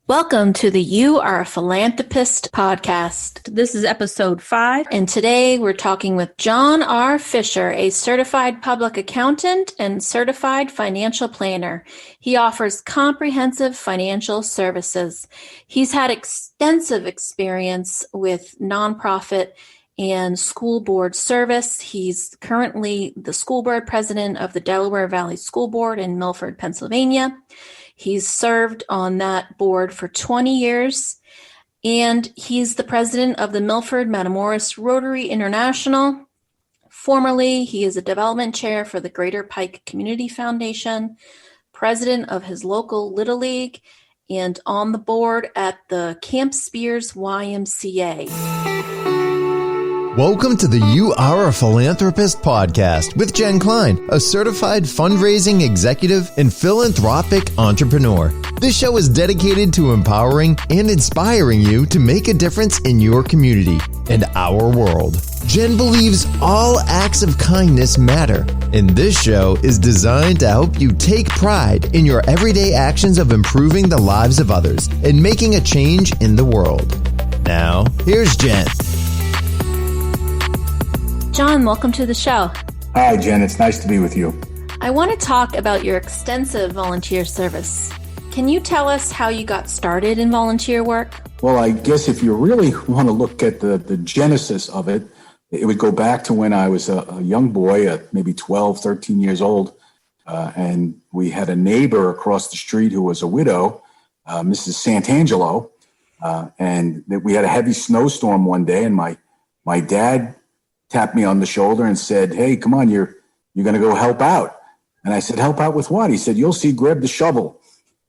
Welcome to the You Are a Philanthropist podcast. This is episode 5, and today we're talking with John R. Fisher, a certified public accountant and certified financial planner. He offers comprehensive financial services. He's had extensive experience with nonprofit and school board service. He's currently the school board president of the Delaware Valley School Board in Milford, Pennsylvania. He's served on that board for 20 years, and he's the president of the Milford Matamoros Rotary International. Formerly, he is a development chair for the Greater Pike Community Foundation, president of his local Little League, and on the board at the Camp Spears YMCA. Welcome to the You Are a Philanthropist podcast with Jen Klein, a certified fundraising executive and philanthropic entrepreneur. This show is dedicated to empowering and inspiring you to make a difference in your community and our world. Jen believes all acts of kindness matter, and this show is designed to help you take pride in your everyday actions of improving the lives of others and making a change in the world. Now, here's Jen. John, welcome to the show. Hi, Jen. It's nice to be with you. I want to talk about your extensive volunteer service. Can you tell us how you got started in volunteer work? Well, I guess if you really want to look at the genesis of it, it would go back to when I was a young boy, maybe 12, 13 years old. And we had a neighbor across the street who was a widow, Mrs. Santangelo. And we had a heavy snowstorm one day, and my dad tapped me on the shoulder and said, "Hey, come on, you're going to go help out." And I said, "Help out with what?" He said, "You'll see, grab the shovel."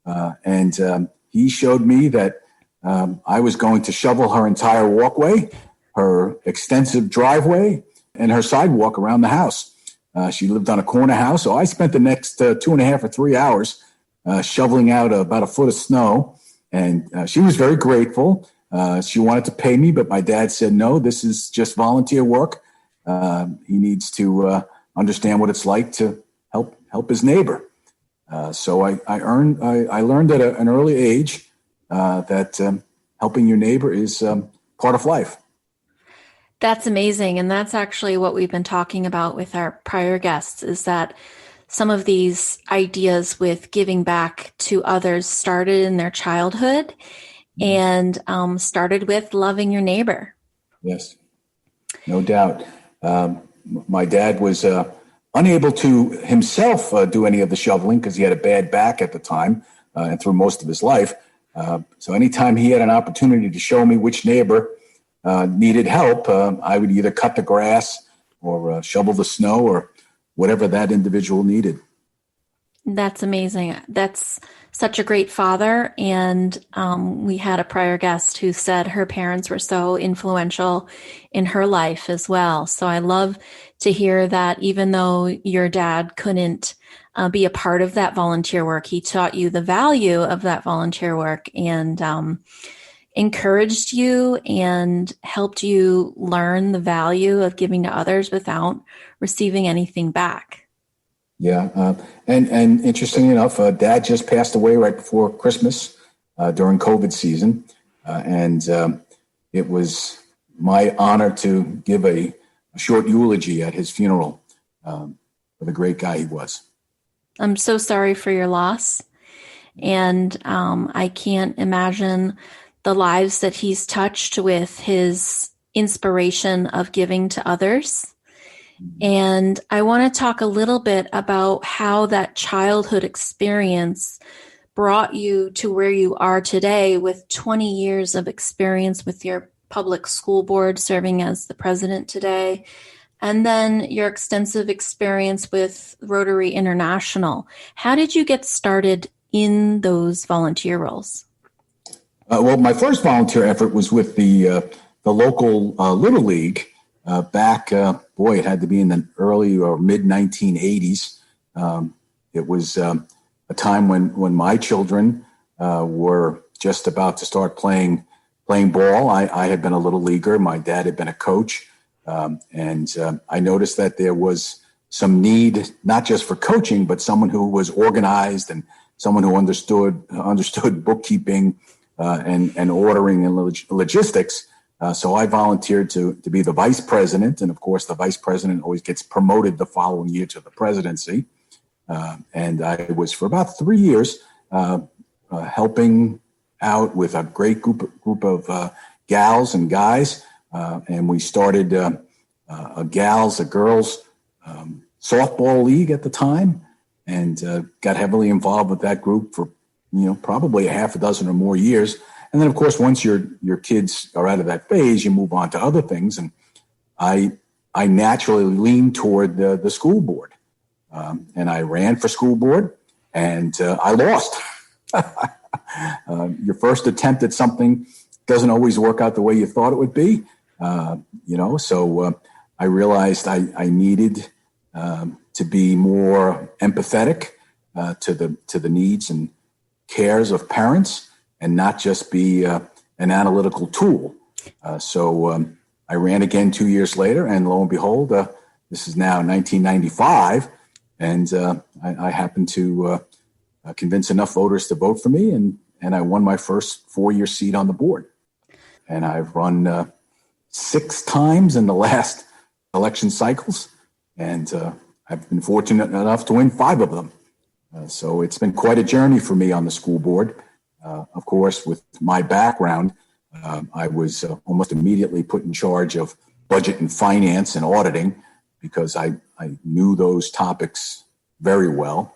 And he showed me that I was going to shovel her entire walkway, her extensive driveway, and her sidewalk around the house. She lived on a corner house, so I spent the next 2.5 or 3 hours shoveling out about a foot of snow. And she was very grateful. She wanted to pay me, but my dad said, "No, this is just volunteer work. He needs to understand what it's like to help his neighbor." So I learned at an early age that helping your neighbor is part of life. That's amazing. And that's actually what we've been talking about with our prior guests, is that some of these ideas with giving back to others started in their childhood and started with loving your neighbor. Yes, no doubt. My dad was unable to himself do any of the shoveling because he had a bad back at the time and through most of his life. So anytime he had an opportunity to show me which neighbor needed help, I would either cut the grass or shovel the snow or whatever that individual needed. That's amazing. That's such a great father. And we had a prior guest who said her parents were so influential in her life as well. So I love to hear that even though your dad couldn't be a part of that volunteer work, he taught you the value of that volunteer work and encouraged you and helped you learn the value of giving to others without receiving anything back. Yeah. And interestingly enough, Dad just passed away right before Christmas during COVID season. And it was my honor to give a short eulogy at his funeral for the great guy he was. I'm so sorry for your loss. And I can't imagine the lives that he's touched with his inspiration of giving to others. And I want to talk a little bit about how that childhood experience brought you to where you are today with 20 years of experience with your public school board, serving as the president today, and then your extensive experience with Rotary International. How did you get started in those volunteer roles? Well, my first volunteer effort was with the local Little League. Back, it had to be in the early or mid 1980s. It was a time when my children were just about to start playing ball. I had been a little leaguer. My dad had been a coach. And I noticed that there was some need, not just for coaching, but someone who was organized and someone who understood bookkeeping and ordering and logistics. So I volunteered to be the vice president. And of course, the vice president always gets promoted the following year to the presidency. And I was for about 3 years helping out with a great group of gals and guys. And we started a girls softball league at the time, and got heavily involved with that group for probably a half a dozen or more years. And then, of course, once your kids are out of that phase, you move on to other things. And I naturally leaned toward the school board, and I ran for school board, and I lost. Your first attempt at something doesn't always work out the way you thought it would be, So I realized I needed to be more empathetic to the needs and cares of parents, and not just be an analytical tool. So I ran again 2 years later, and lo and behold, this is now 1995, and I happened to convince enough voters to vote for me, and I won my first 4-year seat on the board. And I've run 6 times in the last election cycles, and I've been fortunate enough to win 5 of them. So it's been quite a journey for me on the school board. Of course, with my background, I was almost immediately put in charge of budget and finance and auditing, because I knew those topics very well.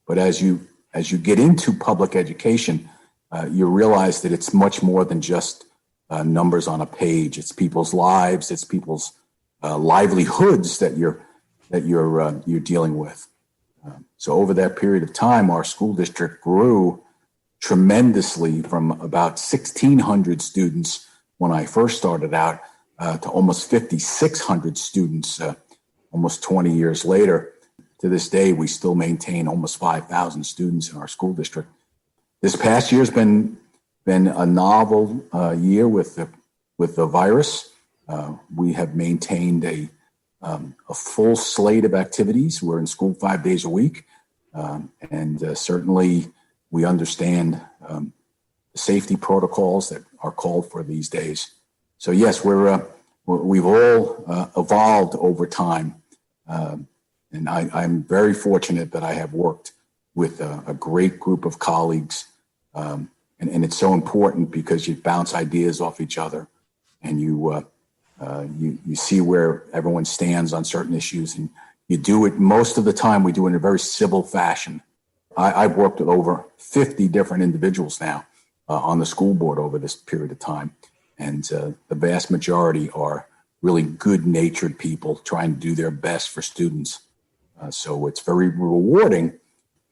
But as you get into public education, you realize that it's much more than just numbers on a page. It's people's lives. It's people's livelihoods that you're dealing with. So over that period of time, our school district grew tremendously from about 1,600 students when I first started out to almost 5,600 students almost 20 years later. To this day, we still maintain almost 5,000 students in our school district. This past year has been a novel year with the virus. We have maintained a full slate of activities. We're in school 5 days a week, and certainly we understand the safety protocols that are called for these days. So yes, we've all evolved over time, and I'm very fortunate that I have worked with a great group of colleagues, and it's so important because you bounce ideas off each other, and you see where everyone stands on certain issues, and you do it most of the time. We do it in a very civil fashion. I've worked with over 50 different individuals now on the school board over this period of time, and the vast majority are really good-natured people trying to do their best for students. So it's very rewarding.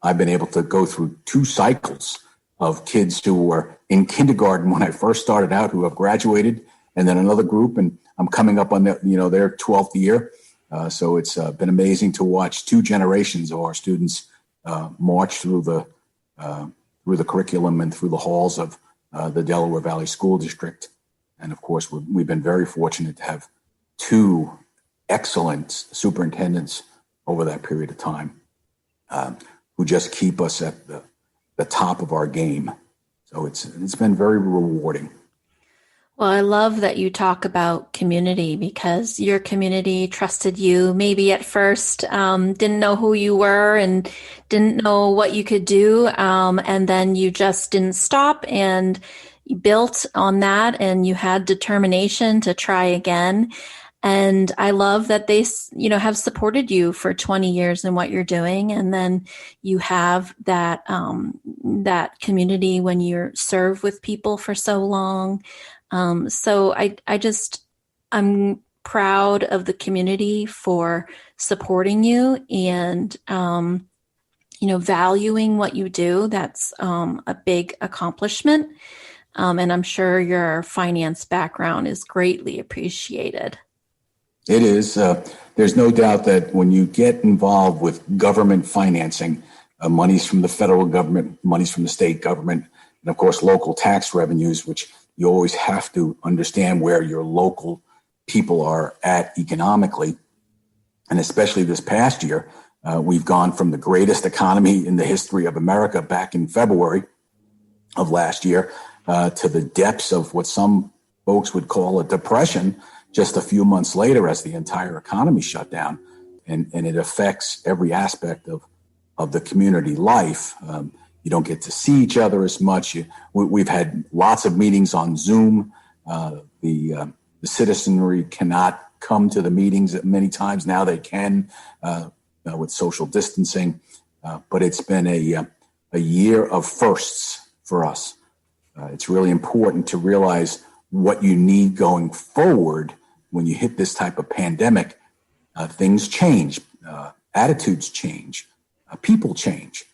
I've been able to go through 2 cycles of kids who were in kindergarten when I first started out, who have graduated, and then another group, and I'm coming up on their 12th year. So it's been amazing to watch 2 generations of our students march through the curriculum and through the halls of the Delaware Valley School District. And of course, we've been very fortunate to have 2 excellent superintendents over that period of time who just keep us at the top of our game. So it's been very rewarding. Well, I love that you talk about community, because your community trusted you maybe at first, didn't know who you were and didn't know what you could do. And then you just didn't stop, and you built on that, and you had determination to try again. And I love that they, have supported you for 20 years in what you're doing. And then you have that, that community when you're served with people for so long. So I'm proud of the community for supporting you and, valuing what you do. That's a big accomplishment. And I'm sure your finance background is greatly appreciated. It is. There's no doubt that when you get involved with government financing, monies from the federal government, monies from the state government, and of course, local tax revenues, which you always have to understand where your local people are at economically. And especially this past year, we've gone from the greatest economy in the history of America back in February of last year to the depths of what some folks would call a depression just a few months later as the entire economy shut down. And it affects every aspect of the community life. You don't get to see each other as much. We've had lots of meetings on Zoom. The citizenry cannot come to the meetings many times. Now they can with social distancing. But it's been a year of firsts for us. It's really important to realize what you need going forward when you hit this type of pandemic. Things change, attitudes change, people change.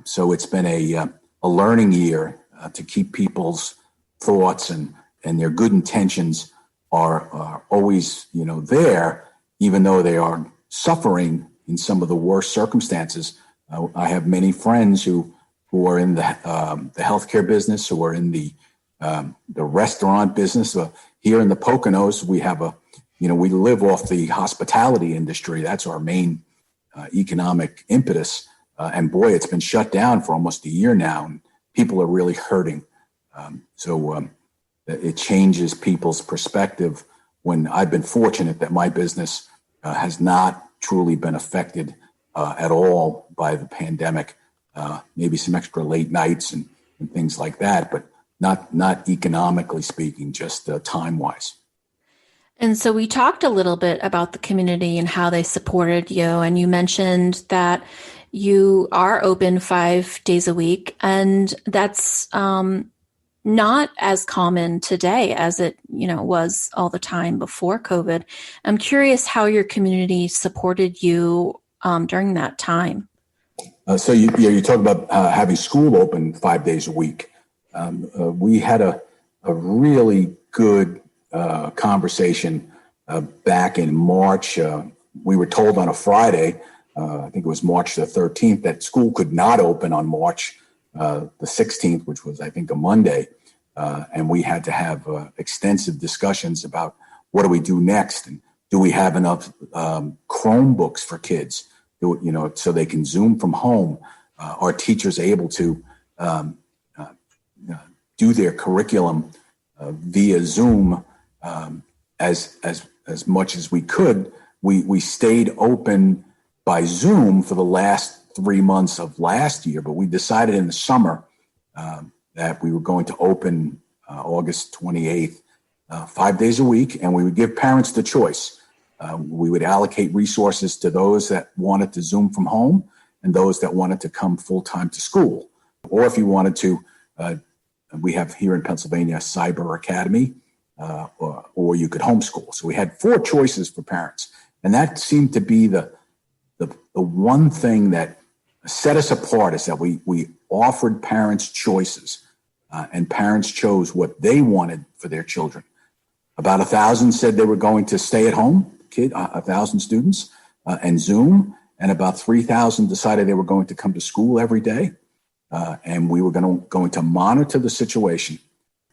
So it's been a learning year to keep people's thoughts and their good intentions are always, there, even though they are suffering in some of the worst circumstances. I have many friends who are in the healthcare business, who are in the restaurant business. Here in the Poconos, we have we live off the hospitality industry. That's our main economic impetus. And boy, it's been shut down for almost a year now, and people are really hurting. So it changes people's perspective when I've been fortunate that my business has not truly been affected at all by the pandemic. Maybe some extra late nights and things like that, but not economically speaking, just time-wise. And so we talked a little bit about the community and how they supported you. And you mentioned that you are open 5 days a week. And that's not as common today as it, was all the time before COVID. I'm curious how your community supported you during that time. So you talk about having school open 5 days a week. We had a really good conversation back in March. We were told on a Friday, I think it was March the 13th, that school could not open on March the 16th, which was, I think, a Monday. And we had to have extensive discussions about what do we do next? And do we have enough Chromebooks for kids, so they can Zoom from home? Are teachers able to do their curriculum via Zoom as much as we could? We stayed open by Zoom for the last 3 months of last year, but we decided in the summer that we were going to open August 28th, 5 days a week, and we would give parents the choice. We would allocate resources to those that wanted to Zoom from home and those that wanted to come full-time to school. Or if you wanted to, we have here in Pennsylvania a cyber academy, or you could homeschool. So we had 4 choices for parents. And that seemed to be the one thing that set us apart, is that we offered parents choices, and parents chose what they wanted for their children. About 1,000 said they were going to stay at home, 1,000 students, and Zoom, and about 3,000 decided they were going to come to school every day. And we were going to monitor the situation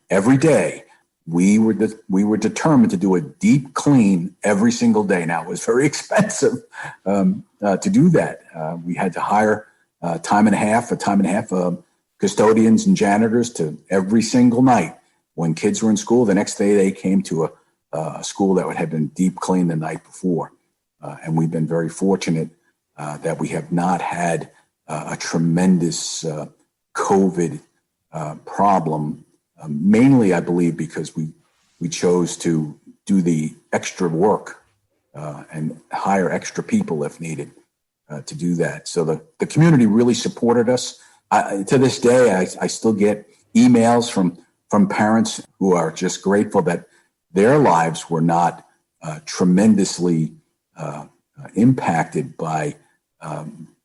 every day. We were determined to do a deep clean every single day. Now, it was very expensive to do that. We had to hire time and a half custodians and janitors to every single night. When kids were in school, the next day they came to a school that had been deep cleaned the night before. And we've been very fortunate that we have not had a tremendous COVID problem. Mainly, I believe, because we chose to do the extra work and hire extra people if needed to do that. So the community really supported us. To this day, I still get emails from parents who are just grateful that their lives were not tremendously impacted by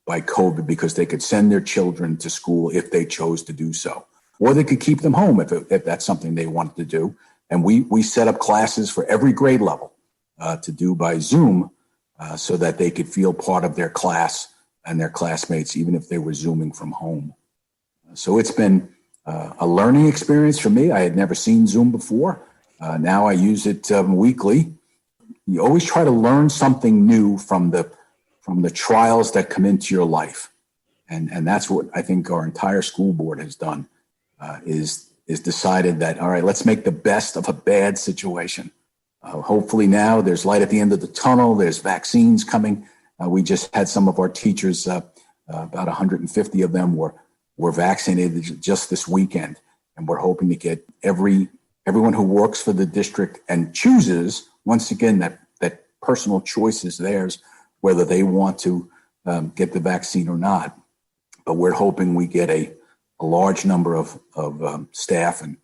COVID, because they could send their children to school if they chose to do so. Or they could keep them home if that's something they wanted to do. And we set up classes for every grade level to do by Zoom so that they could feel part of their class and their classmates, even if they were Zooming from home. So it's been a learning experience for me. I had never seen Zoom before. Now I use it weekly. You always try to learn something new from the trials that come into your life. And that's what I think our entire school board has done. is decided that, all right, let's make the best of a bad situation. Hopefully now there's light at the end of the tunnel. There's vaccines coming. We just had some of our teachers, about 150 of them were vaccinated just this weekend. And we're hoping to get everyone who works for the district and chooses, once again, that personal choice is theirs, whether they want to get the vaccine or not. But we're hoping we get a large number of staff and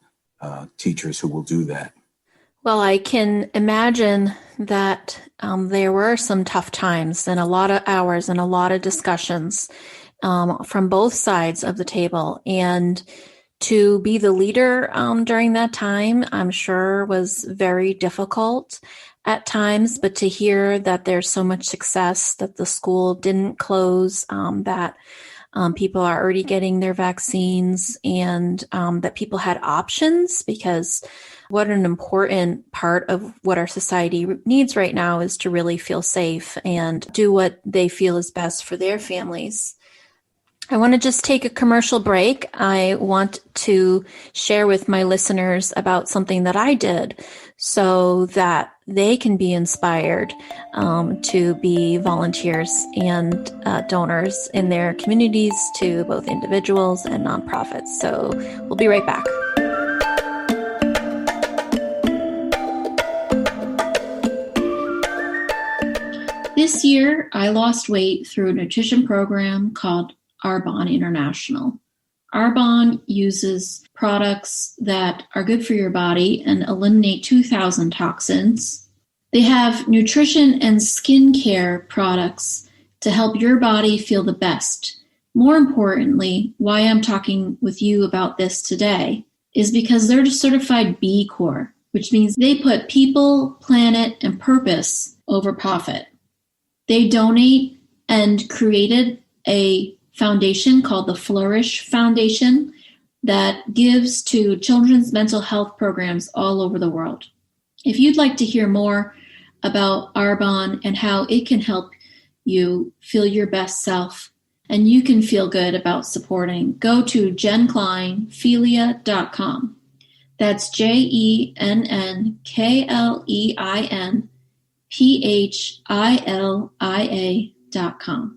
teachers who will do that. Well, I can imagine that there were some tough times and a lot of hours and a lot of discussions from both sides of the table. And to be the leader during that time, I'm sure was very difficult at times, but to hear that there's so much success, that the school didn't close, that people are already getting their vaccines, and that people had options, because what an important part of what our society needs right now is to really feel safe and do what they feel is best for their families. I want to just take a commercial break. I want to share with my listeners about something that I did so that they can be inspired to be volunteers and donors in their communities, to both individuals and nonprofits. So we'll be right back. This year, I lost weight through a nutrition program called Arbonne International. Arbonne uses products that are good for your body and eliminate 2,000 toxins. They have nutrition and skincare products to help your body feel the best. More importantly, why I'm talking with you about this today is because they're certified B Corp, which means they put people, planet, and purpose over profit. They donate and created a foundation called the Flourish Foundation that gives to children's mental health programs all over the world. If you'd like to hear more about Arbonne and how it can help you feel your best self and you can feel good about supporting, go to JennKleinPhilia.com. That's JennKleinPhilia.com.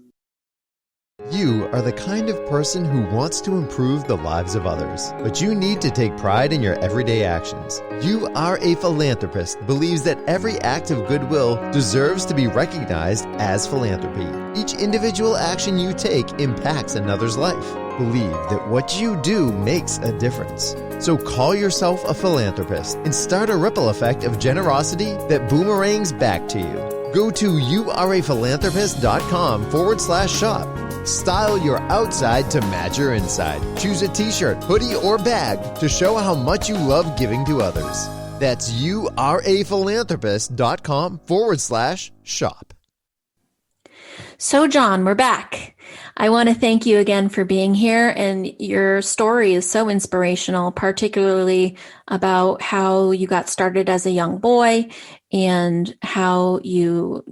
You are the kind of person who wants to improve the lives of others, but you need to take pride in your everyday actions. You Are a Philanthropist believes that every act of goodwill deserves to be recognized as philanthropy. Each individual action you take impacts another's life. Believe that what you do makes a difference. So call yourself a philanthropist and start a ripple effect of generosity that boomerangs back to you. Go to youareaphilanthropist.com/shop. Style your outside to match your inside. Choose a t-shirt, hoodie, or bag to show how much you love giving to others. That's youareaphilanthropist.com/shop. So, John, we're back. I want to thank you again for being here, and your story is so inspirational, particularly about how you got started as a young boy and how you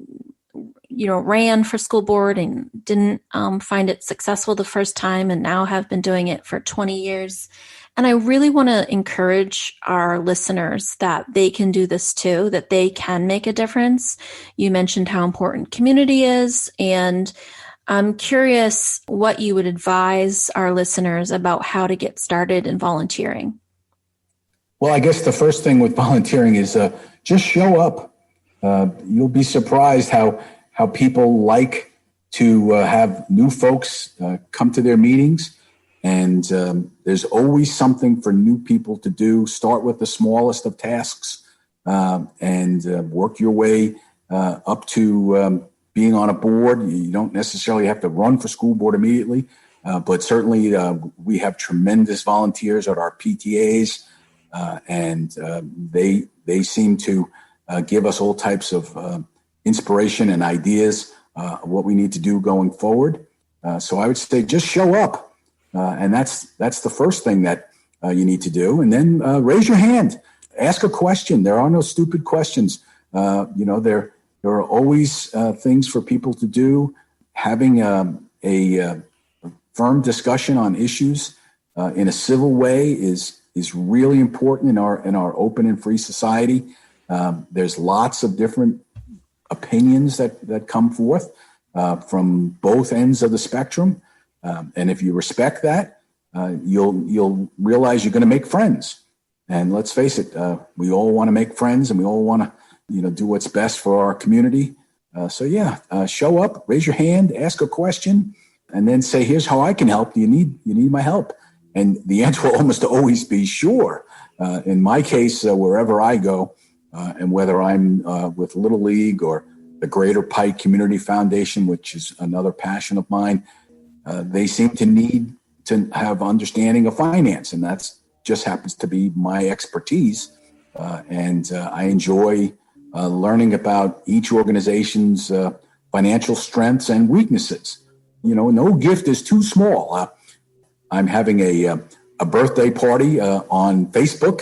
ran for school board and didn't find it successful the first time and now have been doing it for 20 years. And I really want to encourage our listeners that they can do this too, that they can make a difference. You mentioned how important community is, and I'm curious what you would advise our listeners about how to get started in volunteering. Well, I guess the first thing with volunteering is just show up. You'll be surprised how people like to have new folks come to their meetings. And there's always something for new people to do. Start with the smallest of tasks and work your way up to being on a board. You don't necessarily have to run for school board immediately, but certainly we have tremendous volunteers at our PTAs, and they seem to give us all types of inspiration and ideas of what we need to do going forward. So I would say just show up. And that's the first thing that you need to do. And then raise your hand, ask a question. There are no stupid questions. There are always things for people to do. Having a firm discussion on issues in a civil way is really important in our open and free society. There's lots of different opinions that come forth from both ends of the spectrum, and if you respect that, you'll realize you're going to make friends. And let's face it, we all want to make friends, and we all want to do what's best for our community. Show up, raise your hand, ask a question, and then say, "Here's how I can help. You need my help." And the answer will almost always be sure. In my case, wherever I go, and whether I'm with Little League or the Greater Pike Community Foundation, which is another passion of mine, they seem to need to have understanding of finance, and that's just happens to be my expertise. And I enjoy learning about each organization's financial strengths and weaknesses. No gift is too small. I'm having a birthday party on Facebook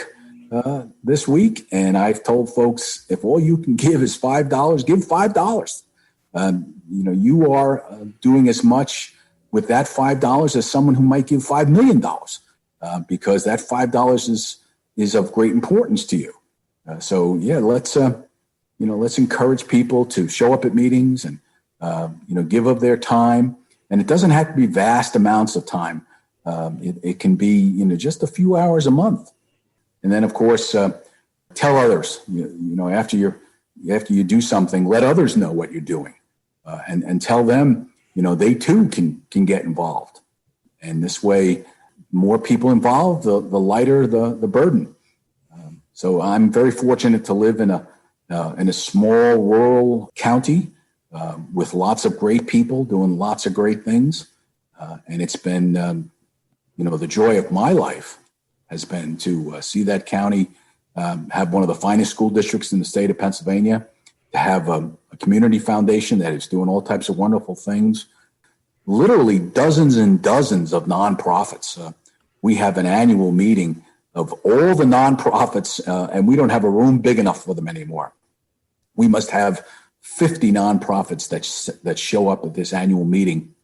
this week, and I've told folks, if all you can give is $5, give $5. You are doing as much with that $5 as someone who might give $5 million, because that $5 is of great importance to you. Let's encourage people to show up at meetings and give of their time. And it doesn't have to be vast amounts of time. It can be just a few hours a month. And then, of course, tell others. After you do something, let others know what you're doing, and tell them they too can get involved. And this way, more people involved, the lighter the burden. So I'm very fortunate to live in a small rural county with lots of great people doing lots of great things, and it's been the joy of my life has been to see that county have one of the finest school districts in the state of Pennsylvania, to have a community foundation that is doing all types of wonderful things, literally dozens and dozens of nonprofits. We have an annual meeting of all the nonprofits, and we don't have a room big enough for them anymore. We must have 50 nonprofits that show up at this annual meeting.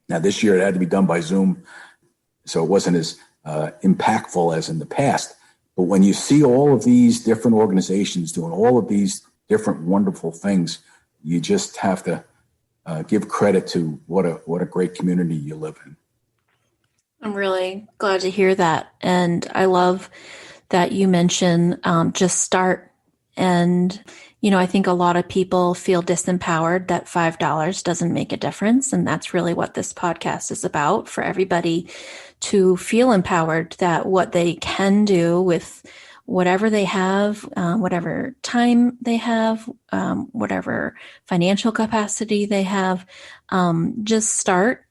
Now, this year it had to be done by Zoom, so it wasn't as impactful as in the past. But when you see all of these different organizations doing all of these different wonderful things, you just have to give credit to what a great community you live in. I'm really glad to hear that. And I love that you mention just start. And, I think a lot of people feel disempowered that $5 doesn't make a difference. And that's really what this podcast is about, for everybody to feel empowered that what they can do with whatever they have, whatever time they have, whatever financial capacity they have, just start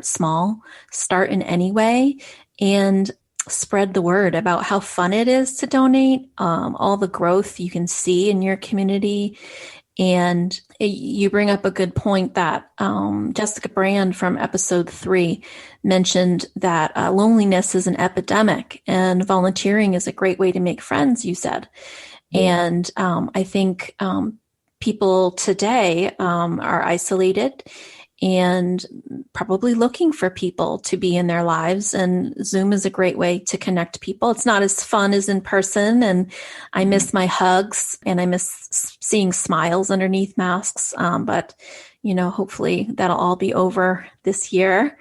small, start in any way, and spread the word about how fun it is to donate, all the growth you can see in your community. And you bring up a good point that Jessica Brand from episode 3 mentioned that loneliness is an epidemic and volunteering is a great way to make friends, you said. Yeah. And I think people today are isolated and probably looking for people to be in their lives. And Zoom is a great way to connect people. It's not as fun as in person. And I miss my hugs and I miss seeing smiles underneath masks. But hopefully that'll all be over this year.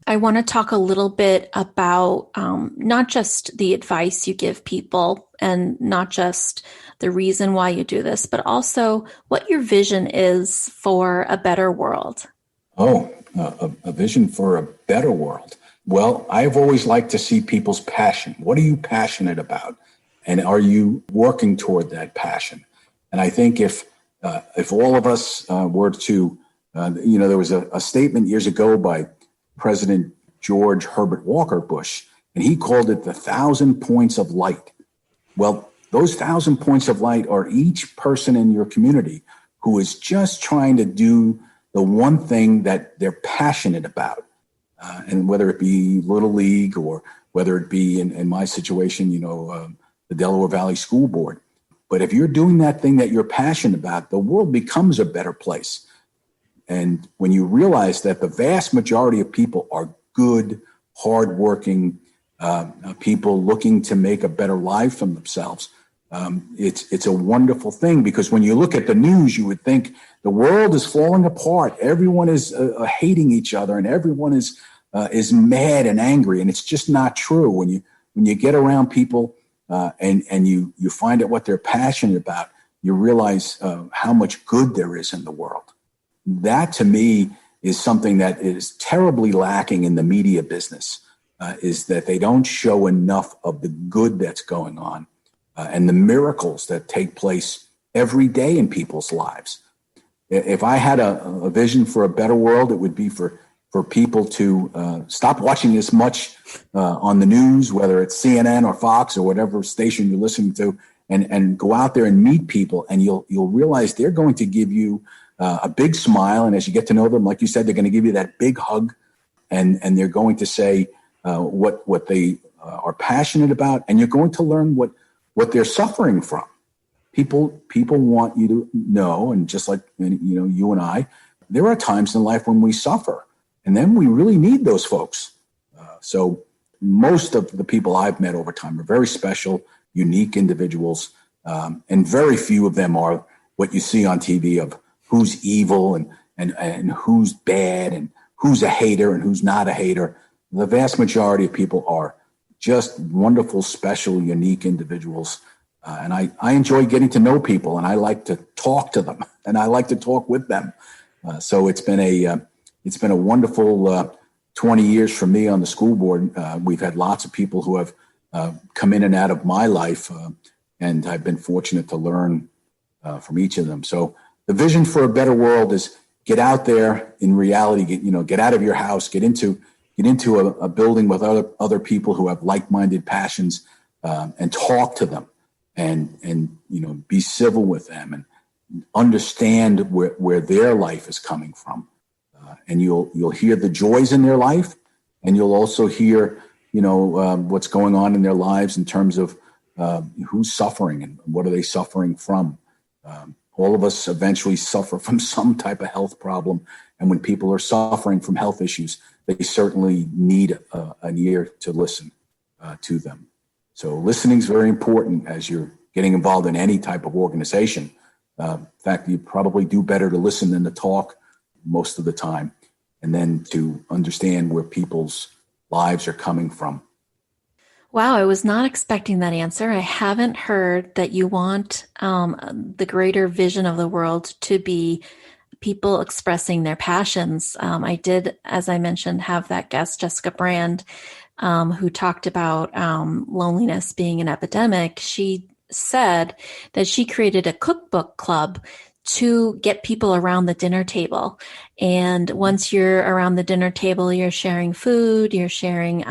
I want to talk a little bit about not just the advice you give people and not just the reason why you do this, but also what your vision is for a better world. A vision for a better world. Well, I've always liked to see people's passion. What are you passionate about? And are you working toward that passion? And I think if all of us were to, there was a statement years ago by President George Herbert Walker Bush, and he called it the 1,000 points of light. Well, those 1,000 points of light are each person in your community who is just trying to do the one thing that they're passionate about. And whether it be Little League or whether it be in my situation, the Delaware Valley School Board. But if you're doing that thing that you're passionate about, the world becomes a better place. And when you realize that the vast majority of people are good, hardworking people looking to make a better life for themselves. It's a wonderful thing, because when you look at the news, you would think the world is falling apart. Everyone is hating each other, and everyone is mad and angry. And it's just not true. When you get around people and you find out what they're passionate about, you realize how much good there is in the world. That, to me, is something that is terribly lacking in the media business, is that they don't show enough of the good that's going on and the miracles that take place every day in people's lives. If I had a vision for a better world, it would be for people to stop watching as much on the news, whether it's CNN or Fox or whatever station you're listening to, and go out there and meet people, and you'll realize they're going to give you a big smile. And as you get to know them, like you said, they're going to give you that big hug, and they're going to say what they are passionate about, and you're going to learn what they're suffering from. People want you to know, and just like you and I, there are times in life when we suffer, and then we really need those folks. So most of the people I've met over time are very special, unique individuals, and very few of them are what you see on TV of who's evil and who's bad and who's a hater and who's not a hater. The vast majority of people are just wonderful, special, unique individuals. And I enjoy getting to know people, and I like to talk to them, and I like to talk with them. So it's been a wonderful 20 years for me on the school board. We've had lots of people who have come in and out of my life, and I've been fortunate to learn from each of them. So the vision for a better world is get out there in reality, get out of your house, get into a building with other people who have like-minded passions, and talk to them, and be civil with them, and understand where their life is coming from. And you'll hear the joys in their life, and you'll also hear what's going on in their lives in terms of who's suffering and what are they suffering from. All of us eventually suffer from some type of health problem, and when people are suffering from health issues, they certainly need an ear to listen to them. So listening is very important as you're getting involved in any type of organization. In fact, you probably do better to listen than to talk most of the time, and then to understand where people's lives are coming from. Wow, I was not expecting that answer. I haven't heard that you want the greater vision of the world to be people expressing their passions. I did, as I mentioned, have that guest, Jessica Brand, who talked about loneliness being an epidemic. She said that she created a cookbook club to get people around the dinner table. And once you're around the dinner table, you're sharing food, you're sharing,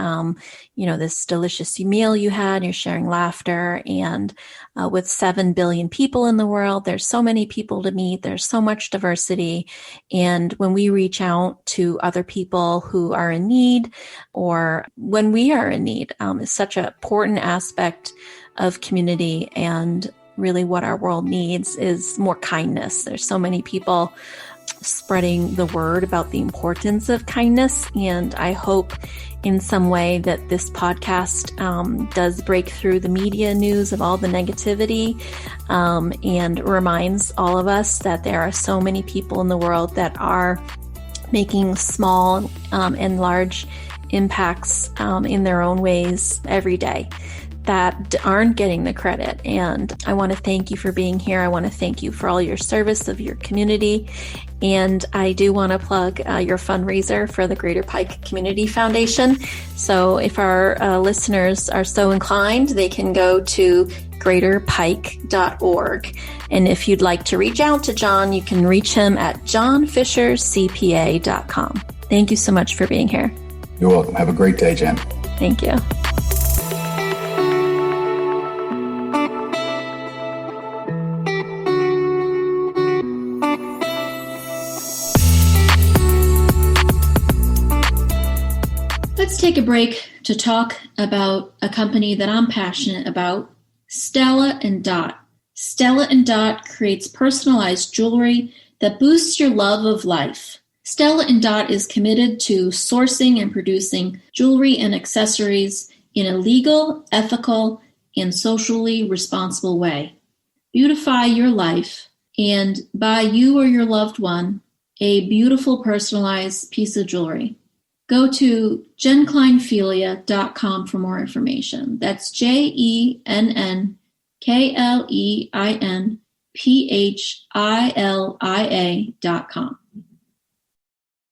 this delicious meal you had, you're sharing laughter. And with 7 billion people in the world, there's so many people to meet. There's so much diversity. And when we reach out to other people who are in need, or when we are in need, is such an important aspect of community. And really what our world needs is more kindness. There's so many people spreading the word about the importance of kindness. And I hope in some way that this podcast does break through the media news of all the negativity and reminds all of us that there are so many people in the world that are making small and large impacts in their own ways every day that aren't getting the credit. And I want to thank you for being here. I want to thank you for all your service of your community. And I do want to plug your fundraiser for the Greater Pike Community Foundation. So if our listeners are so inclined, they can go to greaterpike.org. And if you'd like to reach out to John, you can reach him at johnfishercpa.com. Thank you so much for being here. You're welcome. Have a great day, Jen. Thank you. Let's take a break to talk about a company that I'm passionate about, Stella & Dot. Stella & Dot creates personalized jewelry that boosts your love of life. Stella & Dot is committed to sourcing and producing jewelry and accessories in a legal, ethical, and socially responsible way. Beautify your life and buy you or your loved one a beautiful personalized piece of jewelry. Go to jenkleinfilia.com for more information. That's JENNKLEINPHILIA.com.